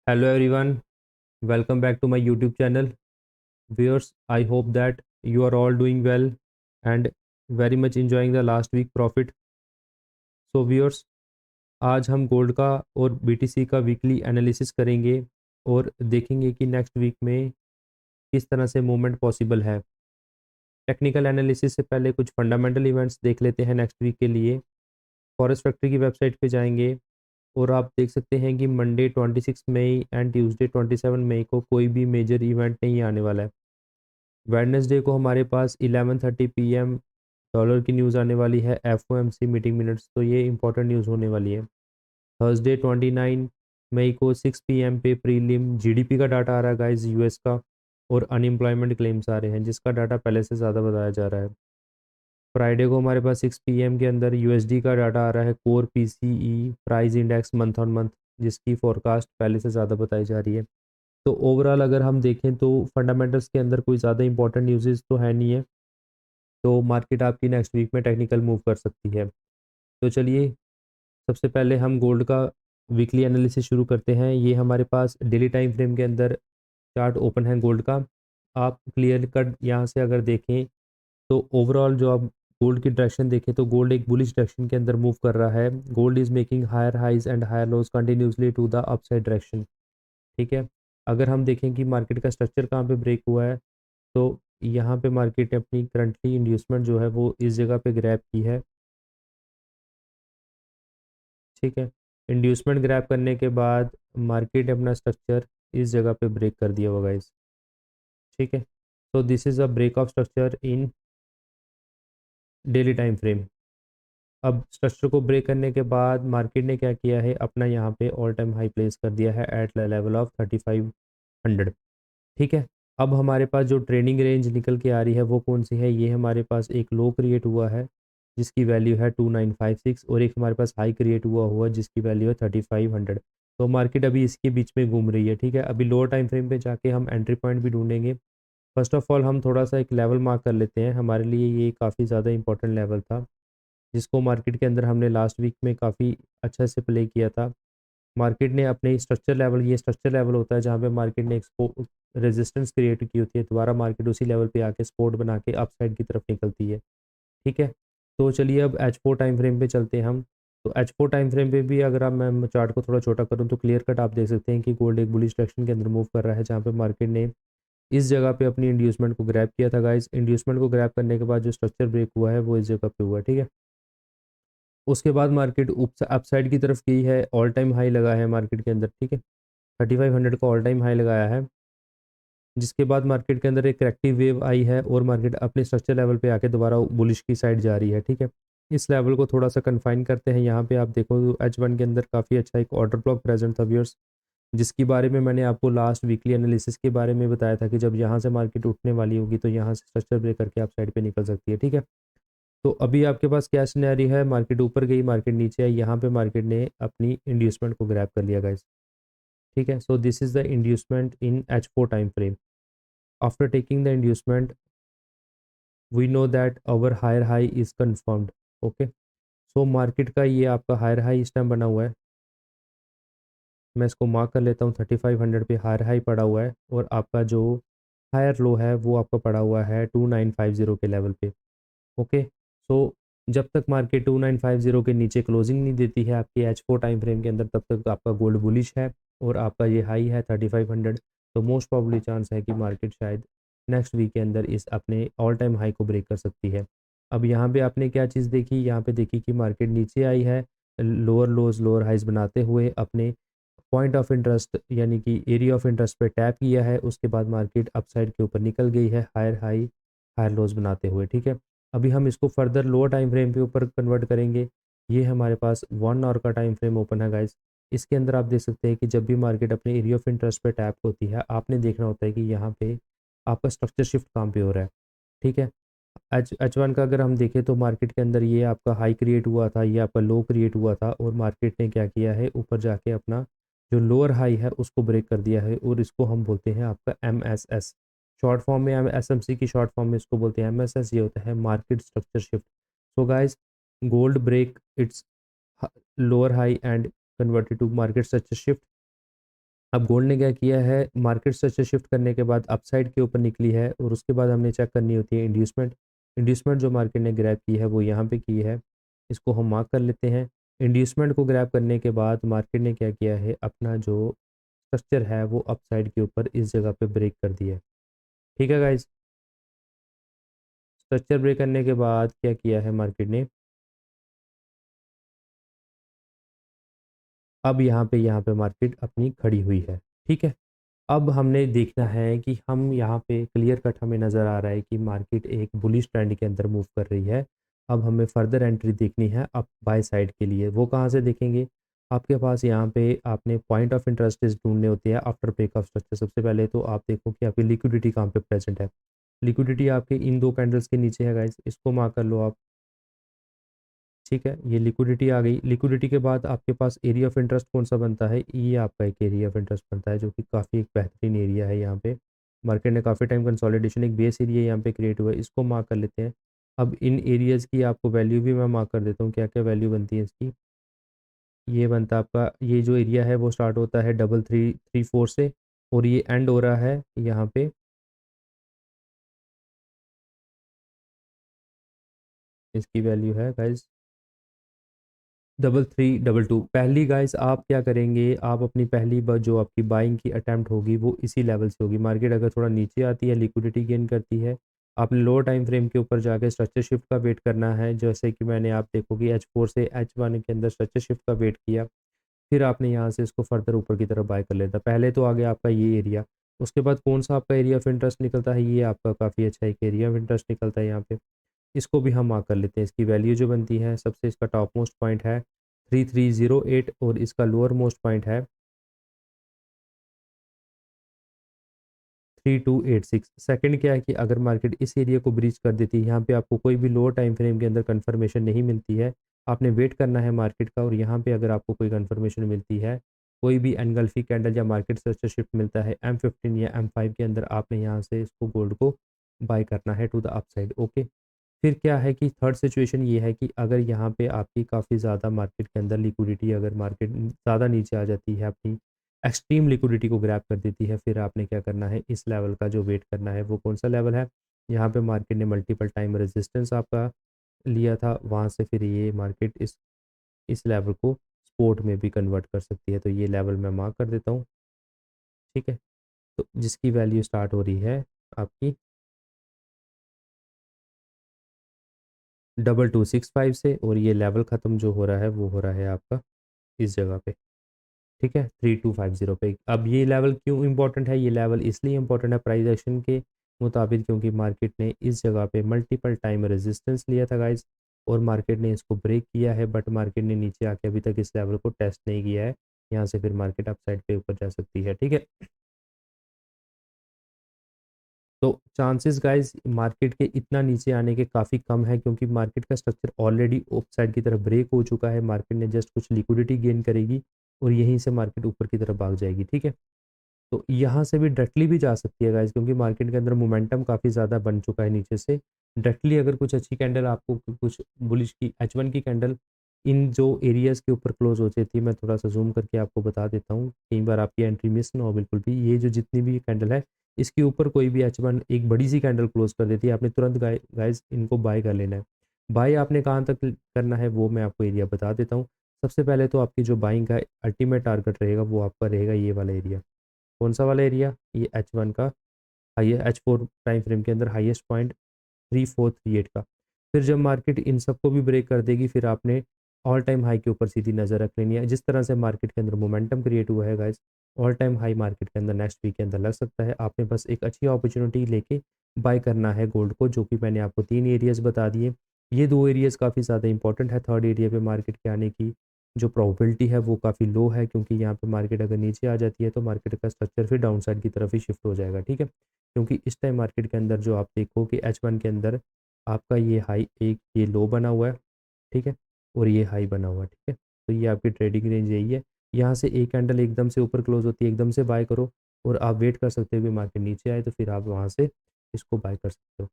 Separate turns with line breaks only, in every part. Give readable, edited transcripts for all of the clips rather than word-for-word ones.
Hello everyone, welcome back to my YouTube channel. Viewers, I hope that you are all doing well and very much enjoying the last week profit. So viewers, आज हम gold का और BTC का weekly analysis करेंगे और देखेंगे कि next week में किस तरह से मूवमेंट पॉसिबल है। टेक्निकल एनालिसिस से पहले कुछ फंडामेंटल इवेंट्स देख लेते हैं नेक्स्ट वीक के लिए। फॉरेस्ट फैक्ट्री की वेबसाइट पे जाएंगे और आप देख सकते हैं कि मंडे 26 मई एंड ट्यूसडे 27 मई को कोई भी मेजर इवेंट नहीं आने वाला है। वेडनेसडे को हमारे पास 11:30 PM डॉलर की न्यूज़ आने वाली है, FOMC मीटिंग मिनट्स, तो ये इंपॉर्टेंट न्यूज़ होने वाली है। थर्सडे 29 मई को 6 PM पे प्रीलिम GDP का डाटा आ रहा है गाइस, US का, और अनएम्प्लॉयमेंट क्लेम्स आ रहे हैं जिसका डाटा पहले से ज़्यादा बताया जा रहा है। फ्राइडे को हमारे पास 6 PM के अंदर USD का डाटा आ रहा है, core PCE price index month on month, जिसकी फोरकास्ट पहले से ज़्यादा बताई जा रही है। तो ओवरऑल अगर हम देखें तो फंडामेंटल्स के अंदर कोई ज़्यादा इंपॉर्टेंट न्यूज़ तो है नहीं है, तो मार्केट आपकी नेक्स्ट वीक में टेक्निकल मूव कर सकती है। तो चलिए सबसे पहले हम गोल्ड का वीकली एनालिसिस शुरू करते हैं। ये हमारे पास डेली टाइम फ्रेम के अंदर चार्ट ओपन है गोल्ड का। आप क्लियर कट यहाँ से अगर देखें तो ओवरऑल जो आप गोल्ड की डायरेक्शन देखें तो गोल्ड एक बुलिश डायरेक्शन के अंदर मूव कर रहा है। Gold is making higher highs and higher lows continuously to the upside direction. ठीक है, अगर हम देखें कि मार्केट का स्ट्रक्चर कहाँ पे ब्रेक हुआ है तो यहाँ पे मार्केट ने अपनी करंटली इंड्यूसमेंट जो है वो इस जगह पे ग्रैब की है। ठीक है, इंड्यूसमेंट ग्रैब करने के बाद मार्केट ने अपना स्ट्रक्चर इस जगह पे ब्रेक कर दिया होगा गाइस। ठीक है, तो this is a break of structure in daily time frame. अब स्ट्रक्चर को ब्रेक करने के बाद मार्केट ने क्या किया है, अपना यहाँ पे ऑल टाइम हाई प्लेस कर दिया है एट लेवल ऑफ 3500। ठीक है, अब हमारे पास जो ट्रेंडिंग रेंज निकल के आ रही है वो कौन सी है, ये हमारे पास एक लो क्रिएट हुआ है जिसकी वैल्यू है 2956, और एक हमारे पास हाई क्रिएट हुआ हुआ जिसकी वैल्यू है 3500। तो मार्केट अभी इसके बीच में घूम रही है। ठीक है, अभी लोअर टाइम फ्रेम पे जाके हम एंट्री पॉइंट भी ढूंढेंगे। फर्स्ट ऑफ ऑल हम थोड़ा सा एक लेवल मार्क कर लेते हैं, हमारे लिए ये काफ़ी ज़्यादा इंपॉर्टेंट लेवल था जिसको मार्केट के अंदर हमने लास्ट वीक में काफ़ी अच्छा से प्ले किया था। मार्केट ने अपने स्ट्रक्चर लेवल, ये स्ट्रक्चर लेवल होता है जहाँ पे मार्केट ने एक रेजिस्टेंस क्रिएट की होती है, दोबारा मार्केट उसी लेवल पे आके सपोर्ट बना के अपसाइड की तरफ निकलती है। ठीक है, तो चलिए अब H4 टाइम फ्रेम पे चलते हैं हम। तो H4 टाइम फ्रेम पे भी अगर आप मैं चार्ट को थोड़ा छोटा करूँ तो क्लियर कट आप देख सकते हैं कि गोल्ड एक बुलिश डायरेक्शन के अंदर मूव कर रहा है, जहाँ पे मार्केट ने इस जगह पे अपनी इंड्यूसमेंट को ग्रैब किया था गाइस। इंड्यूसमेंट को ग्रैब करने के बाद जो स्ट्रक्चर ब्रेक हुआ है वो इस जगह पे हुआ है। ठीक है, उसके बाद मार्केट अपसाइड की तरफ गई है, ऑल टाइम हाई लगा है मार्केट के अंदर। ठीक है, 3500 का ऑल टाइम हाई लगाया है, जिसके बाद मार्केट के अंदर एक करेक्टिव वेव आई है और मार्केट अपने स्ट्रक्चर लेवल पे आके दोबारा बुलिश की साइड जा रही है। ठीक है, इस लेवल को थोड़ा सा कन्फाइन करते हैं। यहाँ पे आप देखो H1 के अंदर काफ़ी अच्छा एक ऑर्डर ब्लॉक प्रेजेंट था व्यूअर्स, जिसके बारे में मैंने आपको लास्ट वीकली एनालिसिस के बारे में बताया था कि जब यहाँ से मार्केट उठने वाली होगी तो यहाँ से स्ट्रक्चर ब्रेक करके आप साइड पे निकल सकती है। ठीक है, तो अभी आपके पास क्या सिनेरियो है, मार्केट ऊपर गई, मार्केट नीचे आई, यहाँ पे मार्केट ने अपनी इंड्यूसमेंट को ग्रैब कर लिया गाइस। ठीक है, so this is the inducement in H4 time frame. After taking the inducement we know that our higher high is confirmed. Okay, so market का ये आपका हायर हाई इस टाइम बना हुआ है, मैं इसको मार्क कर लेता हूँ। 3500 पे हायर हाई पड़ा हुआ है और आपका जो हायर लो है वो आपका पड़ा हुआ है 2950 के लेवल पे। ओके, सो जब तक मार्केट 2950 के नीचे क्लोजिंग नहीं देती है आपकी H4 टाइम फ्रेम के अंदर, तब तक आपका गोल्ड बुलिश है और आपका ये हाई है 3500। तो मोस्ट प्रॉब्ली चांस है कि मार्केट शायद नेक्स्ट वीक के अंदर इस अपने ऑल टाइम हाई को ब्रेक कर सकती है। अब यहाँ पे आपने क्या चीज़ देखी, यहाँ पे देखी कि मार्केट नीचे आई है, लोअर लोज लोअर हाइज बनाते हुए अपने पॉइंट ऑफ इंटरेस्ट यानी कि एरिया ऑफ इंटरेस्ट पे टैप किया है, उसके बाद मार्केट अपसाइड के ऊपर निकल गई है हायर हाई हायर लोज बनाते हुए। ठीक है, अभी हम इसको फर्दर लोअर टाइम फ्रेम के ऊपर कन्वर्ट करेंगे। ये हमारे पास 1 आवर का टाइम फ्रेम ओपन है गाइस। इसके अंदर आप देख सकते हैं कि जब भी मार्केट अपने एरिया ऑफ इंटरेस्ट पे टैप होती है, आपने देखना होता है कि यहाँ पे आपका स्ट्रक्चर शिफ्ट कहाँ पे हो रहा है। ठीक है, H1 का अगर हम देखें तो मार्केट के अंदर ये आपका हाई क्रिएट हुआ था, ये आपका लो क्रिएट हुआ था, और मार्केट ने क्या किया है, ऊपर जाके अपना जो लोअर हाई है उसको ब्रेक कर दिया है, और इसको हम बोलते हैं आपका MSS। शॉर्ट फॉर्म में SMC की शॉर्ट फॉर्म में इसको बोलते हैं MSS। ये होता है market structure shift. So guys, gold break its lower high and converted to market structure shift. अब गोल्ड ने क्या किया है, मार्केट स्ट्रक्चर शिफ्ट करने के बाद अपसाइड के ऊपर निकली है, और उसके बाद हमने चेक करनी होती है इंड्यूसमेंट। इंड्यूसमेंट जो मार्केट ने ग्रैब की है वो यहाँ पे की है, इसको हम मार्क कर लेते हैं। इंड्यूसमेंट को ग्रैब करने के बाद मार्केट ने क्या किया है, अपना जो स्ट्रक्चर है वो अपसाइड के ऊपर इस जगह पे ब्रेक कर दिया है। ठीक है गाइज, स्ट्रक्चर ब्रेक करने के बाद क्या किया है मार्केट ने, अब यहाँ पे मार्केट अपनी खड़ी हुई है। ठीक है, अब हमने देखना है कि हम यहाँ पे क्लियर कट हमें नज़र आ रहा है कि मार्केट एक बुलिश ट्रेंड के अंदर मूव कर रही है। अब हमें फर्दर एंट्री देखनी है अप बाय साइड के लिए, वो कहाँ से देखेंगे, आपके पास यहाँ पे आपने पॉइंट ऑफ इंटरेस्ट ढूंढने होते हैं आफ्टर ब्रेक ऑफ स्ट्रक्चर। सबसे पहले तो आप देखो कि आपकी लिक्विडिटी कहाँ पे प्रेजेंट है। लिक्विडिटी आपके इन दो कैंडल्स के नीचे है गाइस, इसको मार्क कर लो आप। ठीक है, ये लिक्विडिटी आ गई। लिक्विडिटी के बाद आपके पास एरिया ऑफ इंटरेस्ट कौन सा बनता है, ये आपका एक एरिया ऑफ इंटरेस्ट बनता है, जो कि काफ़ी एक बेहतरीन एरिया है। यहाँ पे मार्केट ने काफ़ी टाइम कंसोलिडेशन, एक बेस एरिया यहाँ पे क्रिएट हुआ है, इसको मार्क कर लेते हैं। अब इन एरियाज़ की आपको वैल्यू भी मैं मार्क कर देता हूँ, क्या क्या वैल्यू बनती है इसकी। ये बनता है आपका, ये जो एरिया है वो स्टार्ट होता है 3334 से, और ये एंड हो रहा है यहाँ पे, इसकी वैल्यू है गाइज 3322। पहली गाइस आप क्या करेंगे, आप अपनी पहली बार जो आपकी बाइंग की अटेम्प्ट होगी वो इसी लेवल से होगी। मार्केट अगर थोड़ा नीचे आती है, लिक्विडिटी गेन करती है, आपने लोअर टाइम फ्रेम के ऊपर जाके स्ट्रक्चर शिफ्ट का वेट करना है। जैसे कि मैंने, आप देखो कि H4 से H1 के अंदर स्ट्रक्चर शिफ्ट का वेट किया, फिर आपने यहाँ से इसको फर्दर ऊपर की तरफ बाय कर लेता। पहले तो आ गया आपका ये एरिया, उसके बाद कौन सा आपका एरिया ऑफ इंटरेस्ट निकलता है, ये आपका काफ़ी अच्छा एक एरिया ऑफ इंटरेस्ट निकलता है यहाँ पे। इसको भी हम मार्क कर लेते हैं। इसकी वैल्यू जो बनती है, सबसे इसका टॉप मोस्ट पॉइंट है 3308, और इसका लोअर मोस्ट पॉइंट है 3286। सेकंड क्या है कि अगर मार्केट इस एरिया को ब्रीच कर देती है, यहाँ पे आपको कोई भी लोअर टाइम फ्रेम के अंदर कंफर्मेशन नहीं मिलती है, आपने वेट करना है मार्केट का। और यहाँ पे अगर आपको कोई कंफर्मेशन मिलती है, कोई भी एनगल्फी कैंडल या मार्केट स्ट्रक्चर शिफ्ट मिलता है M15 या M5 के अंदर, आपने यहाँ से इसको गोल्ड को बाय करना है टू द अपसाइड। ओके, फिर क्या है कि थर्ड सिचुएशन ये है कि अगर यहाँ पे आपकी काफ़ी ज़्यादा मार्केट के अंदर लिक्विडिटी, अगर मार्केट ज़्यादा नीचे आ जाती है, अपनी एक्सट्रीम लिक्विडिटी को ग्रैब कर देती है, फिर आपने क्या करना है, इस लेवल का जो वेट करना है वो कौन सा लेवल है। यहाँ पे मार्केट ने मल्टीपल टाइम रेजिस्टेंस आपका लिया था, वहाँ से फिर ये मार्केट इस लेवल को सपोर्ट में भी कन्वर्ट कर सकती है। तो ये लेवल मैं मार्क कर देता हूँ। ठीक है, तो जिसकी वैल्यू स्टार्ट हो रही है आपकी 2265 से, और ये लेवल ख़त्म जो हो रहा है वो हो रहा है आपका इस जगह पे। ठीक है, 3250 पे। अब ये लेवल क्यों इंपॉर्टेंट है, ये लेवल इसलिए इंपॉर्टेंट है प्राइस एक्शन के मुताबिक, क्योंकि मार्केट ने इस जगह पे मल्टीपल टाइम रेजिस्टेंस लिया था गाइस, और मार्केट ने इसको ब्रेक किया है, बट मार्केट ने नीचे आके अभी तक इस लेवल को टेस्ट नहीं किया है। यहाँ से फिर मार्केट अपसाइड पे ऊपर जा सकती है। ठीक है, तो चांसेस गाइस मार्केट के इतना नीचे आने के काफ़ी कम है, क्योंकि मार्केट का स्ट्रक्चर ऑलरेडी अप साइड की तरफ ब्रेक हो चुका है। मार्केट ने जस्ट कुछ लिक्विडिटी गेन करेगी, और यहीं से मार्केट ऊपर की तरफ भाग जाएगी। ठीक है, तो यहाँ से भी डायरेक्टली भी जा सकती है गाइस, क्योंकि मार्केट के अंदर मोमेंटम काफ़ी ज़्यादा बन चुका है नीचे से। डायरेक्टली अगर कुछ अच्छी कैंडल आपको, कुछ बुलिश की H1 की कैंडल इन जो एरियाज़ के ऊपर क्लोज हो जाती है, मैं थोड़ा सा जूम करके आपको बता देता हूँ, कई बार आपकी एंट्री मिस ना हो बिल्कुल भी। ये जो जितनी भी कैंडल है, इसके ऊपर कोई भी H1 एक बड़ी सी कैंडल क्लोज कर देती है, आपने तुरंत गाइस इनको बाय कर लेना है। बाय आपने कहाँ तक करना है वो मैं आपको एरिया बता देता हूँ। सबसे पहले तो आपकी जो बाइंग का अल्टीमेट टारगेट रहेगा वो आपका रहेगा ये वाला एरिया। कौन सा वाला एरिया, ये H1 का हाई, H4 टाइम फ्रेम के अंदर हाईएस्ट पॉइंट 3438 का। फिर जब मार्केट इन सबको भी ब्रेक कर देगी, फिर आपने ऑल टाइम हाई के ऊपर सीधी नज़र रख लेनी है। जिस तरह से मार्केट के अंदर मोमेंटम क्रिएट हुआ है guys, all time high market के अंदर नेक्स्ट वीक के अंदर लग सकता है। आपने बस एक अच्छी अपॉर्चुनिटी लेके बाय करना है गोल्ड को, जो कि मैंने आपको 3 एरियाज बता दिए। ये 2 एरियाज काफ़ी ज़्यादा इंपॉर्टेंट है। थर्ड एरिया पे मार्केट के आने की जो प्रोबेबिलिटी है वो काफ़ी लो है, क्योंकि यहाँ पे मार्केट अगर नीचे आ जाती है तो मार्केट का स्ट्रक्चर फिर डाउन साइड की तरफ ही शिफ्ट हो जाएगा। ठीक है, क्योंकि इस टाइम मार्केट के अंदर जो आप देखो कि H1 के अंदर आपका ये हाई, एक ये लो बना हुआ है। ठीक है, और ये हाई बना हुआ है। ठीक है, तो ये आपकी ट्रेडिंग रेंज यही है। यहाँ से एक कैंडल एकदम से ऊपर क्लोज होती है, एकदम से बाय करो, और आप वेट कर सकते हो कि मार्केट नीचे आए, तो फिर आप वहाँ से इसको बाय कर सकते हो।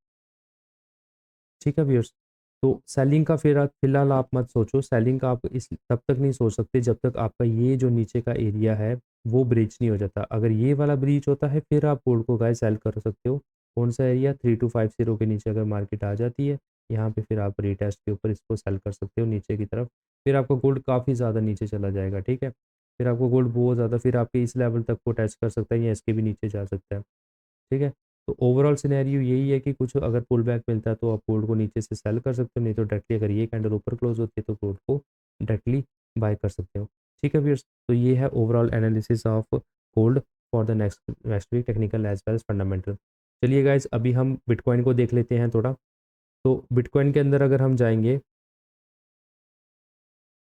ठीक है व्यूअर्स। तो सेलिंग का फिलहाल आप मत सोचो, सेलिंग का आप इस तब तक नहीं सोच सकते जब तक आपका ये जो नीचे का एरिया है वो ब्रीच नहीं हो जाता। अगर ये वाला ब्रीच होता है फिर आप गोल्ड को गाइस सेल कर सकते हो। कौन सा एरिया, 3250 के नीचे अगर मार्केट आ जाती है यहाँ पे, फिर आप रीटेस्ट के ऊपर इसको सेल कर सकते हो नीचे की तरफ। फिर आपका गोल्ड काफ़ी ज़्यादा नीचे चला जाएगा, ठीक है। फिर आपको गोल्ड बहुत ज़्यादा, फिर आपके इस लेवल तक को टच कर सकता है या इसके भी नीचे जा सकता है, ठीक है। तो ओवरऑल सिनेरियो यही है कि कुछ अगर पुल बैक मिलता है तो आप गोल्ड को नीचे से सेल कर सकते हो, नहीं तो डायरेक्टली अगर ये कैंडल ऊपर क्लोज होती है तो गोल्ड को डायरेक्टली बाय कर सकते हो, ठीक है व्यूअर्स। तो ये है overall analysis of gold for the next week, technical as well as fundamental. चलिए गाइज अभी हम बिटकॉइन को देख लेते हैं थोड़ा। तो बिटकॉइन के अंदर अगर हम जाएंगे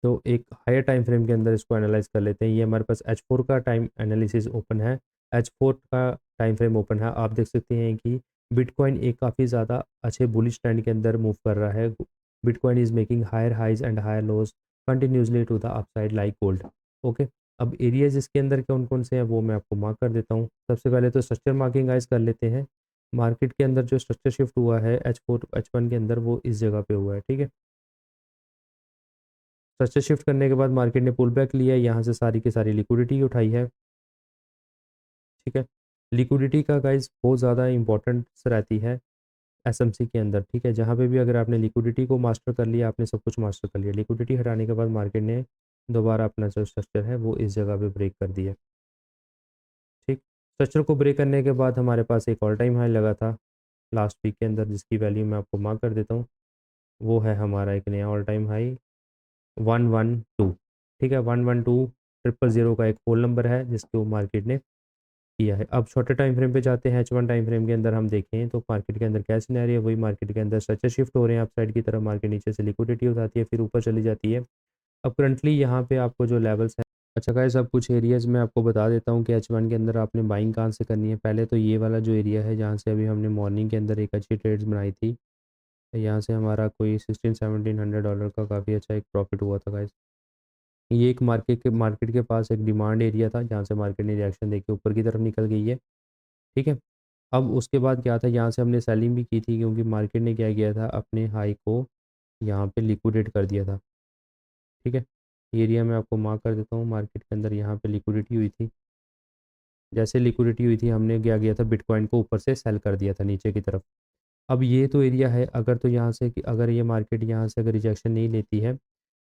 तो एक हायर टाइम फ्रेम के अंदर इसको एनालाइज कर लेते हैं। ये हमारे पास H4 का टाइम एनालिसिस ओपन है, H4 का टाइम फ्रेम ओपन है। आप देख सकते हैं कि बिटकॉइन एक काफ़ी ज़्यादा अच्छे बुलिश ट्रेंड के अंदर मूव कर रहा है। Bitcoin is making higher highs and higher lows continuously to the upside like gold. Okay, अब एरियाज इसके अंदर कौन कौन से हैं वो मैं आपको मार्क कर देता हूँ। सबसे पहले तो स्ट्रक्चर मार्किंग गाइस कर लेते हैं। मार्केट के अंदर जो स्ट्रक्चर शिफ्ट हुआ है H4 H1 के अंदर वो इस जगह पे हुआ है, ठीक है। स्ट्रक्चर शिफ्ट करने के बाद मार्केट ने पुल बैक लिया, यहाँ से सारी की सारी लिक्विडिटी उठाई है, ठीक है। लिक्विडिटी का गाइज बहुत ज़्यादा इंपॉर्टेंस रहती है एसएमसी के अंदर, ठीक है। जहाँ पे भी अगर आपने लिक्विडिटी को मास्टर कर लिया, आपने सब कुछ मास्टर कर लिया। लिक्विडिटी हटाने के बाद मार्केट ने दोबारा अपना जो स्ट्रक्चर है वो इस जगह पे ब्रेक कर दिया, ठीक। स्ट्रक्चर को ब्रेक करने के बाद हमारे पास एक ऑल टाइम हाई लगा था लास्ट वीक के अंदर, जिसकी वैल्यू मैं आपको मार्क कर देता हूँ। वो है हमारा एक नया ऑल टाइम हाई 112, ठीक है। 112,000 का एक होल नंबर है जिसके वो मार्केट ने किया है। अब छोटे टाइम फ्रेम पे जाते हैं। H1 टाइम फ्रेम के अंदर हम देखें तो मार्केट के अंदर क्या सिनेरियो है, वही मार्केट के अंदर स्ट्रक्चर शिफ्ट हो रहे हैं अप साइड की तरफ। मार्केट नीचे से लिक्विडिटी उठाती है फिर ऊपर चली जाती है। अब करंटली यहाँ पे आपको जो लेवल्स है, अच्छा गाइस अब कुछ एरियाज मैं आपको बता देता हूँ कि H1 के अंदर आपने बाइंग कहाँ से करनी है। पहले तो ये वाला जो एरिया है जहाँ से अभी हमने मॉर्निंग के अंदर एक अच्छी ट्रेड्स बनाई थी, यहाँ से हमारा कोई $1600-1700 का काफ़ी अच्छा एक प्रॉफिट हुआ था गाइस। ये एक मार्केट के पास एक डिमांड एरिया था जहाँ से मार्केट ने रिएक्शन देके ऊपर की तरफ निकल गई है, ठीक है। अब उसके बाद क्या था, यहाँ से हमने सेलिंग भी की थी क्योंकि मार्केट ने क्या किया था, अपने हाई को यहाँ पे लिक्विडेट कर दिया था, ठीक है। ये एरिया मैं आपको मार्क कर देता हूँ। मार्केट के अंदर यहाँ पे लिक्विडिटी हुई थी, जैसे लिक्विडिटी हुई थी हमने क्या किया था, बिटकॉइन को ऊपर से सेल कर दिया था नीचे की तरफ। अब ये तो एरिया है, अगर तो यहाँ से कि अगर ये मार्केट यहाँ से अगर रिजेक्शन नहीं लेती है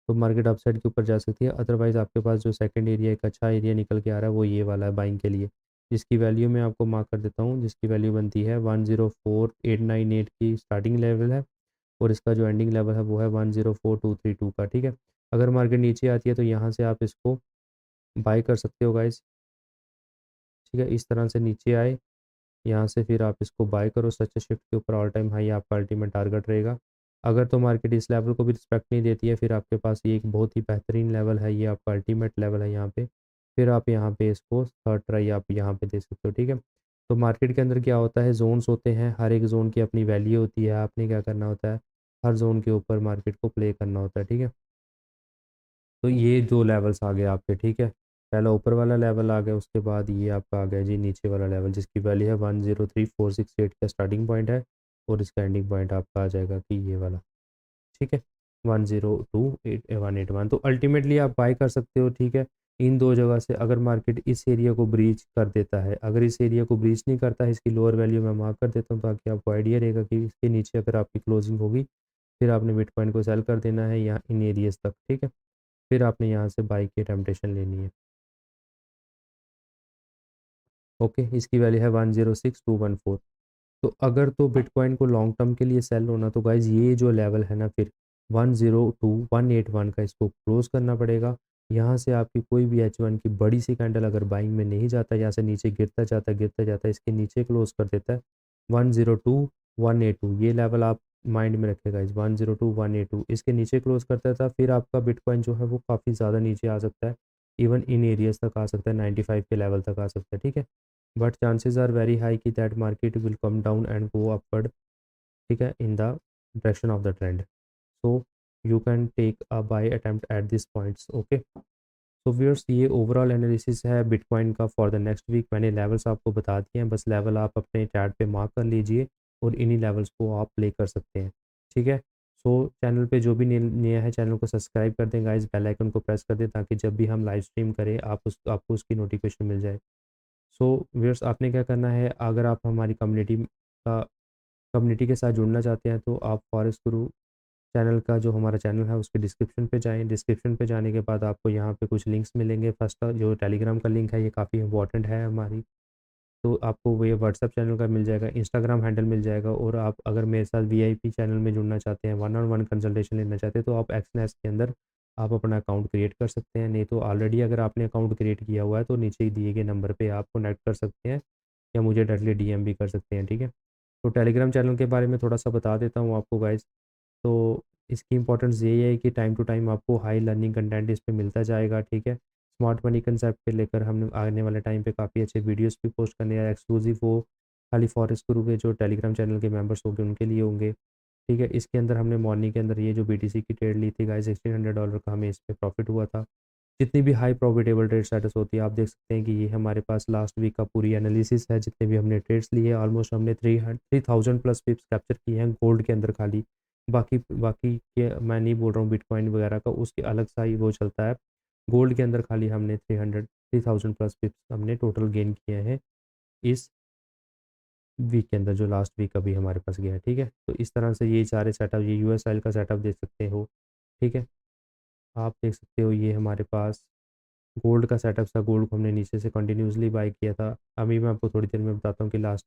तो मार्केट अपसाइड के ऊपर जा सकती है। अदरवाइज आपके पास जो सेकंड एरिया एक अच्छा एरिया निकल के आ रहा है वो ये वाला है बाइंग के लिए, जिसकी वैल्यू मैं आपको मार्क कर देता हूँ, जिसकी वैल्यू बनती है 104,898 की स्टार्टिंग लेवल है और इसका जो एंडिंग लेवल है वो है 104,232 का, ठीक है। अगर मार्केट नीचे आती है तो यहाँ से आप इसको बाई कर सकते हो गाइस, ठीक है। इस तरह से नीचे आए, यहाँ से फिर आप इसको बाय करो। सच शिफ्ट के ऊपर ऑल टाइम हाई आपका अल्टीमेट टारगेट रहेगा। अगर तो मार्केट इस लेवल को भी रिस्पेक्ट नहीं देती है फिर आपके पास ये एक बहुत ही बेहतरीन लेवल है, ये आपका अल्टीमेट लेवल है यहाँ पे। फिर आप यहाँ पे इसको थर्ड ट्राई आप यहाँ पे दे सकते हो, ठीक है। तो मार्केट के अंदर क्या होता है, जोन्स होते हैं, हर एक जोन की अपनी वैल्यू होती है। आपने क्या करना होता है, हर जोन के ऊपर मार्केट को प्ले करना होता है, ठीक है। तो ये दो लेवल्स आ गए आपके, ठीक है। पहला ऊपर वाला लेवल आ गया, उसके बाद ये आपका आ गया जी नीचे वाला लेवल, जिसकी वैल्यू है 103,468 का स्टार्टिंग पॉइंट है और इसका एंडिंग पॉइंट आपका आ जाएगा कि ये वाला, ठीक है, 102,181। तो अल्टीमेटली आप बाय कर सकते हो, ठीक है, इन दो जगह से। अगर मार्केट इस एरिया को ब्रीच कर देता है, अगर इस एरिया को ब्रीच नहीं करता है, इसकी लोअर वैल्यू मैं मार्क कर देता हूँ ताकि आपको आइडिया रहेगा कि इसके नीचे अगर आपकी क्लोजिंग होगी फिर आपने बिटकॉइन को सेल कर देना है यहाँ इन एरियाज तक, ठीक है। फिर आपने यहाँ से बाई की टेम्पटेशन लेनी है, ओके। इसकी वैल्यू है 106,214। तो अगर तो बिटकॉइन को लॉन्ग टर्म के लिए सेल होना तो गाइज ये जो लेवल है ना, फिर 102,181 का इसको क्लोज करना पड़ेगा। यहाँ से आपकी कोई भी H1 की बड़ी सी कैंडल अगर बाइंग में नहीं जाता, यहाँ से नीचे गिरता जाता इसके नीचे क्लोज कर देता है 102,182। ये लेवल आप माइंड में रखेगा, इस 102,182 इसके नीचे क्लोज करता था फिर आपका बिटकॉइन जो है वो काफ़ी ज़्यादा नीचे आ सकता है, इवन इन एरियाज तक आ सकता है, 95 के लेवल तक आ सकता है, ठीक है। But chances are very high कि that market will come down and go upward, ठीक है, in the direction of the trend. So you can take a buy attempt at this points, okay. So viewers ये overall analysis है bitcoin का for the next week. मैंने levels आपको बता दिए हैं, बस लेवल आप अपने चैट पे मार्क कर लीजिए और इन्हीं लेवल्स को आप प्ले कर सकते हैं, ठीक है। सो चैनल पे जो भी नया है चैनल को सब्सक्राइब कर दें गाइस, बेल आइकन को प्रेस कर दें ताकि जब भी हम लाइव स्ट्रीम करें आपको उसकी नोटिफिकेशन मिल जाए। सो व्यूअर्स, आपने क्या करना है, अगर आप हमारी कम्युनिटी के साथ जुड़ना चाहते हैं तो आप फॉरेस्ट गुरु चैनल का जो हमारा चैनल है उसके डिस्क्रिप्शन पे जाएँ। डिस्क्रिप्शन पे जाने के बाद आपको यहाँ पे कुछ लिंक्स मिलेंगे। फर्स्ट जो टेलीग्राम का लिंक है ये काफ़ी इंपॉर्टेंट है हमारी, तो आपको वो ये व्हाट्सएप चैनल का मिल जाएगा, इंस्टाग्राम हैंडल मिल जाएगा। और आप अगर मेरे साथ वीआईपी चैनल में जुड़ना चाहते हैं, वन ऑन वन कंसल्टेशन लेना चाहते हैं, तो आप एक्सनेस के अंदर आप अपना अकाउंट क्रिएट कर सकते हैं। नहीं तो ऑलरेडी अगर आपने अकाउंट क्रिएट किया हुआ है तो नीचे ही दिए गए नंबर पे आप कनेक्ट कर सकते हैं या मुझे डायरेक्टली डीएम भी कर सकते हैं, ठीक है। तो टेलीग्राम चैनल के बारे में थोड़ा सा बता देता हूँ आपको गाइज। तो इसकी इंपॉर्टेंस यही है कि टाइम टू टाइम आपको हाई लर्निंग कंटेंट इस पे मिलता जाएगा, ठीक है। स्मार्ट मनी कंसेप्ट पे लेकर हम आने वाले टाइम पे काफ़ी अच्छे वीडियोस भी पोस्ट करने हैं एक्सक्लूसिव, वो खाली फॉरेस्ट गुरु के जो टेलीग्राम चैनल के मेंबर्स होंगे उनके लिए होंगे, ठीक है। इसके अंदर हमने मॉर्निंग के अंदर ये जो बीटीसी की ट्रेड ली थी गाइस, $1600 का हमें इस पे प्रॉफिट हुआ था। जितनी भी हाई प्रॉफिटेबल ट्रेड स्टेटस होती है, आप देख सकते हैं कि ये हमारे पास लास्ट वीक का पूरी एनालिसिस है। जितने भी हमने ट्रेड्स लिए, ऑलमोस्ट हमने 3000 प्लस पिप्स कैप्चर किए हैं गोल्ड के अंदर खाली। बाकी बाकी के मैं नहीं बोल रहा हूँ बिटकॉइन वगैरह का, उसके अलग सा ही वो चलता है। गोल्ड के अंदर खाली हमने 3000 प्लस पिप्स हमने टोटल गेन किए हैं इस वीक के अंदर, जो लास्ट वीक अभी हमारे पास गया है, ठीक है। तो इस तरह से ये सारे सेटअप, ये यूएस ऑयल का सेटअप देख सकते हो, ठीक है। आप देख सकते हो ये हमारे पास गोल्ड का सेटअप था। गोल्ड को हमने नीचे से कंटिन्यूसली बाय किया था। अभी मैं आपको थोड़ी देर में बताता हूँ कि लास्ट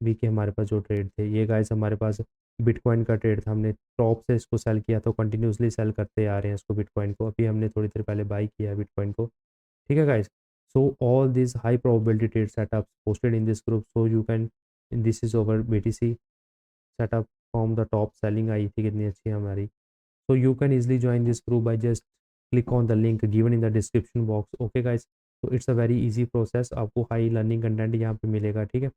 वीक के हमारे पास जो ट्रेड थे, ये गाइस हमारे पास बिटकॉइन का ट्रेड था। हमने टॉप से इसको सेल किया था, कंटिन्यूसली सेल करते आ रहे हैं इसको बिटकॉइन को। अभी हमने थोड़ी देर पहले बाय किया है बिटकॉइन को, ठीक है guys. So all this high probability trade setups posted in this group, so you can, this is over BTC setup from the top selling आई थी कितनी अच्छी है हमारी। So you can easily join this group by just click on the link given in the description box. Okay guys, so it's a very easy process। आपको high learning content यहाँ पे मिलेगा, ठीक है।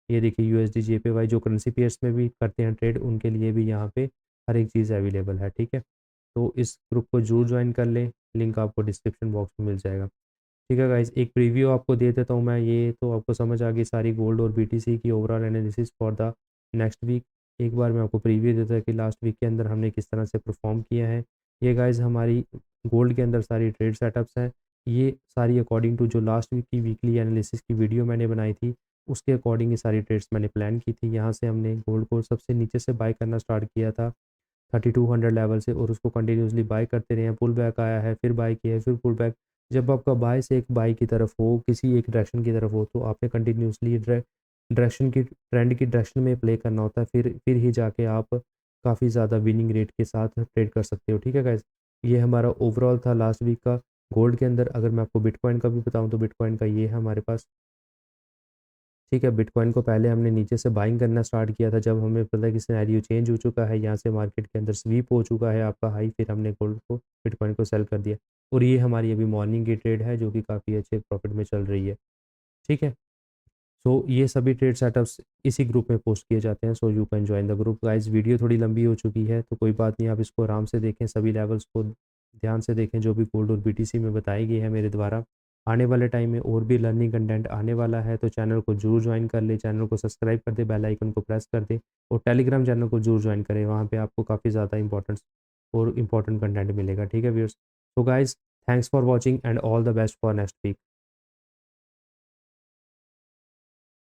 ये देखिए यूएसडी जेपीवाई जो currency pairs में भी करते हैं ट्रेड, उनके लिए भी यहाँ पे हर एक चीज़ अवेलेबल है, ठीक है। तो इस ग्रुप को जरूर ज्वाइन कर लें, लिंक आपको डिस्क्रिप्शन बॉक्स में मिल जाएगा, ठीक है गाइज। एक प्रीव्यू आपको दे देता हूँ मैं, ये तो आपको समझ आ गई सारी गोल्ड और बीटीसी की overall analysis for the next week. एक बार मैं आपको प्रीव्यू देता है कि लास्ट वीक के अंदर हमने किस तरह से परफॉर्म किया है। ये गाइज हमारी गोल्ड के अंदर सारी ट्रेड सेटअप्स हैं, ये सारी अकॉर्डिंग टू जो लास्ट वीक की वीकली एनालिसिस की वीडियो मैंने बनाई थी उसके अकॉर्डिंग ये सारी ट्रेड्स मैंने प्लान की थी। यहाँ से हमने गोल्ड को सबसे नीचे से बाय करना स्टार्ट किया था 3200 लेवल से, और उसको कंटिन्यूसली बाय करते रहे हैं। पुल बैक आया है, फिर बाय किया है, फिर पुल बैक। जब आपका बाय से एक बाय की तरफ हो, किसी एक डायरेक्शन की तरफ हो, तो आपने कंटिन्यूसली डायरेक्शन की ट्रेंड की डायरेक्शन में प्ले करना होता है, फिर ही जाके आप काफ़ी ज़्यादा विनिंग रेट के साथ ट्रेड कर सकते हो, ठीक है गाइज। ये हमारा ओवरऑल था लास्ट वीक का गोल्ड के अंदर। अगर मैं आपको बिटकॉइन का भी बताऊँ तो बिटकॉइन का ये है हमारे पास, ठीक है। बिटकॉइन को पहले हमने नीचे से बाइंग करना स्टार्ट किया था, जब हमें पता है कि सिनेरियो चेंज हो चुका है, यहाँ से मार्केट के अंदर स्वीप हो चुका है आपका हाई, फिर हमने गोल्ड को बिटकॉइन को सेल कर दिया। और ये हमारी अभी मॉर्निंग की ट्रेड है जो कि काफ़ी अच्छे प्रॉफिट में चल रही है, ठीक है। सो ये सभी ट्रेड सेटअप्स इसी ग्रुप में पोस्ट किए जाते हैं। सो you can join the group guys. Video थोड़ी लंबी हो चुकी है तो कोई बात नहीं, आप इसको आराम से देखें, सभी लेवल्स को ध्यान से देखें जो भी गोल्ड और बीटीसी में बताई गई है मेरे द्वारा। आने वाले टाइम में और भी लर्निंग कंटेंट आने वाला है, तो चैनल को जरूर ज्वाइन कर ले, चैनल को सब्सक्राइब कर दे, बेल आइकन को प्रेस कर दे, और टेलीग्राम चैनल को जरूर ज्वाइन करें। वहाँ पे आपको काफ़ी ज़्यादा इंपॉर्टेंट कंटेंट मिलेगा, ठीक है व्यूअर्स। तो guys, thanks for watching and all the best for next week.